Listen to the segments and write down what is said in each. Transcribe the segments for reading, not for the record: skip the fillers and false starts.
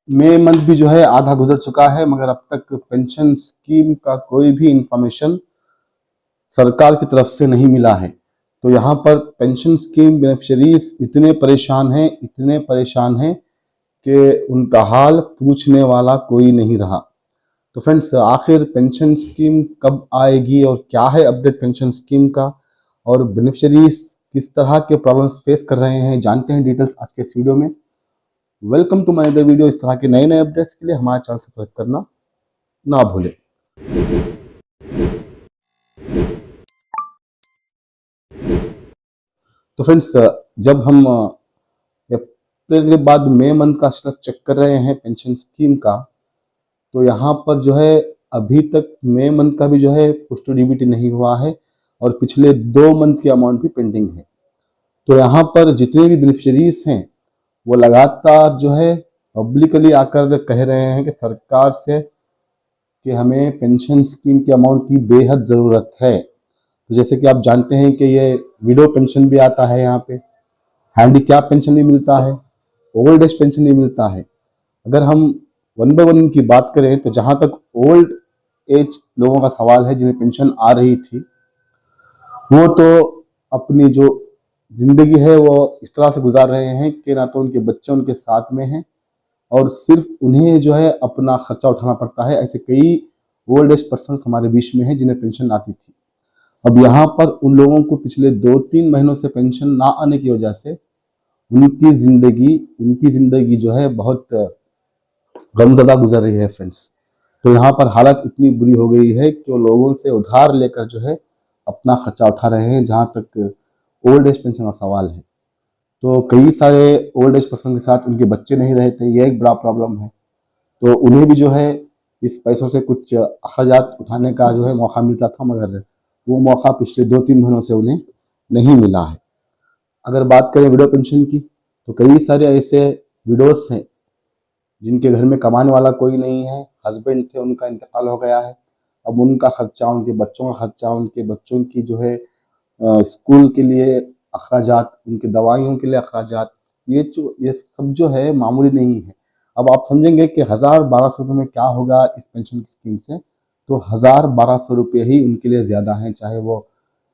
मई month भी जो है आधा गुजर चुका है, मगर अब तक पेंशन स्कीम का कोई भी इंफॉर्मेशन सरकार की तरफ से नहीं मिला है। तो यहाँ पर पेंशन स्कीम बेनिफिशरीज इतने परेशान हैं कि उनका हाल पूछने वाला कोई नहीं रहा। तो फ्रेंड्स, आखिर पेंशन स्कीम कब आएगी और क्या है अपडेट पेंशन स्कीम का, और बेनिफिशरीज किस तरह के प्रॉब्लम्स फेस कर रहे हैं, जानते हैं डिटेल्स आज के इस वीडियो में। Welcome to my other video. इस तरह के नए नए अपडेट्स के लिए हमारे चैनल सब्सक्राइब करना ना भूलें। तो फ्रेंड्स, जब हम अप्रैल के बाद मई मंथ का स्टेटस चेक कर रहे हैं पेंशन स्कीम का, तो यहाँ पर जो है अभी तक मई मंथ का भी जो है पोस्ट डीबीटी नहीं हुआ है और पिछले 2 मंथ की अमाउंट भी पेंडिंग है। तो यहाँ पर जितने भी बेनिफिशरीज हैं वो लगातार जो है पब्लिकली आकर कह रहे हैं कि सरकार से कि हमें पेंशन स्कीम के अमाउंट की बेहद ज़रूरत है। तो जैसे कि आप जानते हैं कि ये विडो पेंशन भी आता है, यहाँ पे हैंडीकैप पेंशन भी मिलता है, ओल्ड एज पेंशन भी मिलता है। अगर हम वन बाय वन इनकी बात करें तो जहाँ तक ओल्ड एज लोगों का सवाल है जिन्हें पेंशन आ रही थी, वो तो अपनी जो जिंदगी है वो इस तरह से गुजार रहे हैं कि ना तो उनके बच्चे उनके साथ में हैं और सिर्फ उन्हें जो है अपना खर्चा उठाना पड़ता है। ऐसे कई ओल्ड एज पर्सन हमारे बीच में हैं जिन्हें पेंशन आती थी। अब यहाँ पर उन लोगों को पिछले 2-3 महीनों से पेंशन ना आने की वजह से उनकी जिंदगी जो है बहुत गमज़दा गुजर रही है फ्रेंड्स। तो यहाँ पर हालत इतनी बुरी हो गई है कि वो लोगों से उधार लेकर जो है अपना खर्चा उठा रहे हैं, जहाँ तक ओल्ड एज पेंशन का सवाल है। तो कई सारे ओल्ड एज पर्सन के साथ उनके बच्चे नहीं रहते, ये एक बड़ा प्रॉब्लम है। तो उन्हें भी जो है इस पैसों से कुछ अखराजात उठाने का जो है मौका मिलता था, मगर वो मौका पिछले 2-3 महीनों से उन्हें नहीं मिला है। अगर बात करें विडो पेंशन की, तो कई सारे ऐसे विडोस हैं जिनके घर में कमाने वाला कोई नहीं है, हस्बैंड थे उनका इंतकाल हो गया है। अब उनका खर्चा, उनके बच्चों का खर्चा, उनके बच्चों की जो है स्कूल के लिए अखराजात, उनके दवाइयों के लिए अखराजात, ये सब जो है मामूली नहीं है। अब आप समझेंगे कि 1000-1200 रुपये में क्या होगा इस पेंशन की स्कीम से। तो 1000-1200 रुपये ही उनके लिए ज़्यादा हैं, चाहे वो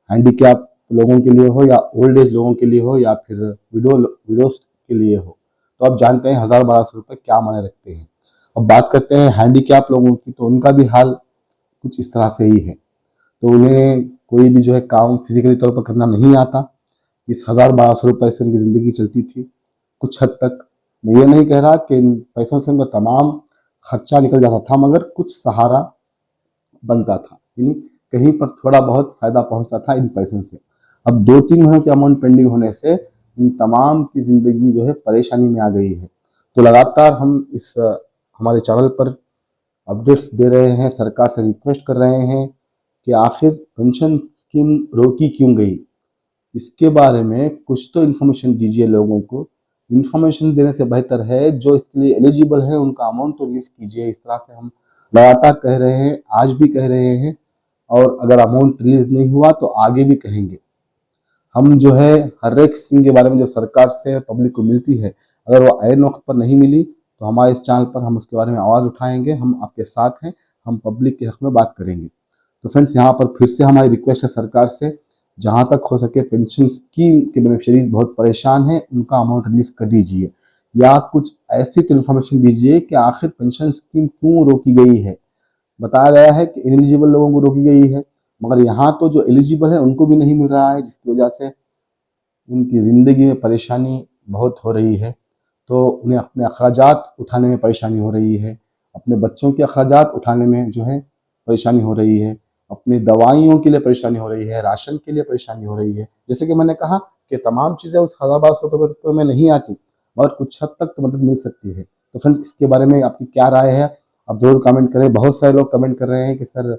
हैंडीकैप लोगों के लिए हो या ओल्ड एज लोगों के लिए हो या फिर विडोज के लिए हो। तो आप जानते हैं 1000-1200 रुपये क्या मायने रखते हैं। अब बात करते हैं हैंडीकैप लोगों की, तो उनका भी हाल कुछ इस तरह से ही है। तो उन्हें कोई भी जो है काम फिजिकली तौर पर करना नहीं आता। इस 1000-1200 रुपये से उनकी ज़िंदगी चलती थी कुछ हद तक। मैं ये नहीं कह रहा कि इन पैसों से उनका तमाम खर्चा निकल जाता था, मगर कुछ सहारा बनता था, यानी कहीं पर थोड़ा बहुत फायदा पहुंचता था इन पैसों से। अब 2-3 महीनों की अमाउंट पेंडिंग होने से इन तमाम की ज़िंदगी जो है परेशानी में आ गई है। तो लगातार हम हमारे चैनल पर अपडेट्स दे रहे हैं, सरकार से रिक्वेस्ट कर रहे हैं कि आखिर पेंशन स्कीम रोकी क्यों गई, इसके बारे में कुछ तो इन्फॉर्मेशन दीजिए लोगों को। इन्फॉर्मेशन देने से बेहतर है जो इसके लिए एलिजिबल है उनका अमाउंट तो रिलीज कीजिए। इस तरह से हम लगातार कह रहे हैं, आज भी कह रहे हैं, और अगर अमाउंट रिलीज नहीं हुआ तो आगे भी कहेंगे। हम जो है हर एक स्कीम के बारे में जो सरकार से पब्लिक को मिलती है, अगर वो ऐन वक्त पर नहीं मिली तो हमारे इस चैनल पर हम उसके बारे में आवाज़ उठाएंगे। हम आपके साथ हैं, हम पब्लिक के हक में बात करेंगे। तो फ्रेंड्स, यहाँ पर फिर से हमारी रिक्वेस्ट है सरकार से, जहाँ तक हो सके पेंशन स्कीम के बेनिफिशरीज बहुत परेशान हैं, उनका अमाउंट रिलीज कर दीजिए, या कुछ ऐसी तो इन्फॉर्मेशन दीजिए कि आखिर पेंशन स्कीम क्यों रोकी गई है। बताया गया है कि इनएलिजिबल लोगों को रोकी गई है, मगर यहाँ तो जो एलिजिबल है उनको भी नहीं मिल रहा है, जिसकी वजह से उनकी ज़िंदगी में परेशानी बहुत हो रही है। तो उन्हें अपने अखराजात उठाने में परेशानी हो रही है, अपने बच्चों के अखराजात उठाने में जो है परेशानी हो रही है, अपनी दवाइयों के लिए परेशानी हो रही है, राशन के लिए परेशानी हो रही है। जैसे कि मैंने कहा कि तमाम चीज़ें उस 1000-1200 रुपये में नहीं आती, मगर कुछ हद तक तो मदद मिल सकती है। तो फ्रेंड्स, इसके बारे में आपकी क्या राय है, आप ज़रूर कमेंट करें। बहुत सारे लोग कमेंट कर रहे हैं कि सर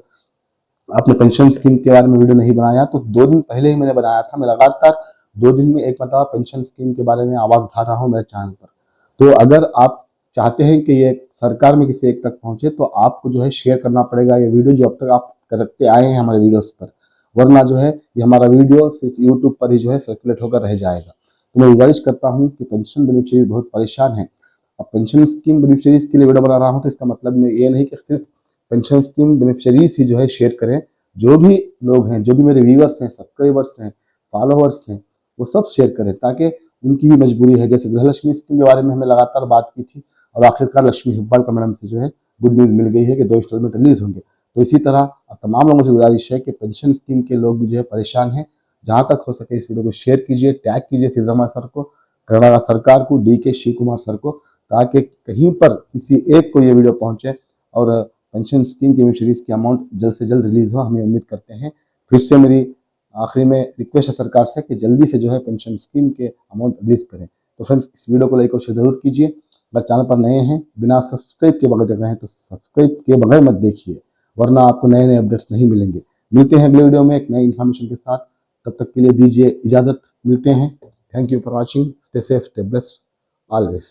आपने पेंशन स्कीम के बारे में वीडियो नहीं बनाया। तो 2 दिन पहले ही मैंने बनाया था। मैं लगातार 2 दिन में एक मतलब पेंशन स्कीम के बारे में आवाज़ उठा रहा हूँ मेरे चैनल पर। तो अगर आप चाहते हैं कि ये सरकार में किसी एक तक पहुँचे तो आपको जो है शेयर करना पड़ेगा ये वीडियो, जो अब तक आप करते आए हैं हमारे वीडियोस पर। वरना जो है ये हमारा वीडियो सिर्फ यूट्यूब पर ही जो है सर्कुलेट होकर रह जाएगा। तो मैं गुजारिश करता हूँ कि पेंशन बेनिफिशियरी बहुत परेशान हैं, अब पेंशन स्कीम बेनिफिशरीज के लिए वीडियो बना रहा हूँ तो इसका मतलब ये नहीं कि सिर्फ पेंशन स्कीम बेनिफिशरीज ही जो है शेयर करें। जो भी लोग हैं, जो भी मेरे व्यूअर्स हैं, सब्सक्राइबर्स हैं, फॉलोअर्स हैं, वो सब शेयर करें ताकि उनकी भी मजबूरी है। जैसे गृहलक्ष्मी स्कीम के बारे में हमने लगातार बात की थी और आखिरकार लक्ष्मी हेब्बार मैडम से जो है गुड न्यूज़ मिल गई है कि 2 इंस्टॉलमेंट रिलीज होंगे। तो इसी तरह तमाम लोगों से गुजारिश है कि पेंशन स्कीम के लोग भी जो है परेशान हैं, जहाँ तक हो सके इस वीडियो को शेयर कीजिए, टैग कीजिए सिद्धरामैया सर को, कर्नाटक सरकार को, DK शिव कुमार सर को, ताकि कहीं पर किसी एक को ये वीडियो पहुंचे और पेंशन स्कीम के बेनिफिशरीज की अमाउंट जल्द से जल्द रिलीज हो। हमें उम्मीद करते हैं। फिर से मेरी आखिरी में रिक्वेस्ट है सरकार से कि जल्दी से जो है पेंशन स्कीम के अमाउंट रिलीज करें। तो फ्रेंड्स, इस वीडियो को लाइक और शेयर जरूर कीजिए। अगर चैनल पर नए हैं, बिना सब्सक्राइब के बगैर देख रहे हैं तो सब्सक्राइब के बगैर मत देखिए, वरना आपको नए नए अपडेट्स नहीं मिलेंगे। मिलते हैं अगले वीडियो में एक नई इन्फॉर्मेशन के साथ। तब तक के लिए दीजिए इजाजत, मिलते हैं। Thank you for watching. Stay safe, stay blessed always.